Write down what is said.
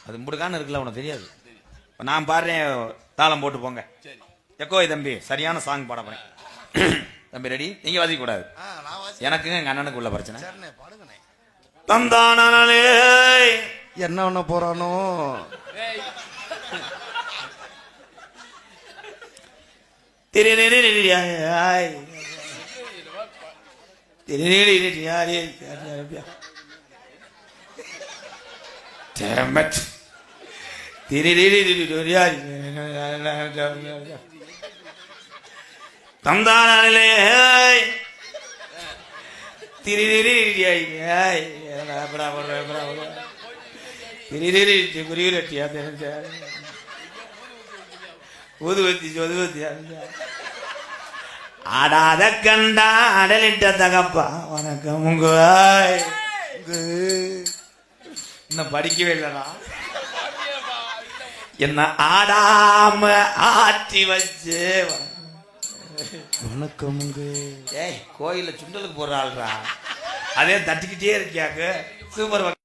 அது முடுக்கான்னு இருக்குல்ல, உனக்கு தெரியாது. நான் பாடுறேன், தாளம் போட்டு போங்க. எக்கோ தம்பி சரியான சாங் பாட போறேன். தம்பி ரெடி? நீங்க வாசிக்க கூடாது, எனக்குங்க எங்க அண்ணனுக்கு உள்ள பிரச்சனை. தந்தானே என்ன பண்ண போறானோ? தந்தானே ஊதுவத்தி ஆடாத கண்டா அடலிட்ட தகப்பா வணக்கம் உங்க இன்னும் படிக்கவே இல்லடா. என்ன ஆடாம ஆற்றி வச்சு வணக்கம். ஏய், கோயில சுண்டலுக்கு போற ஆள்றா, அதே தட்டிக்கிட்டே இருக்கியாக்கு. சூப்பர்.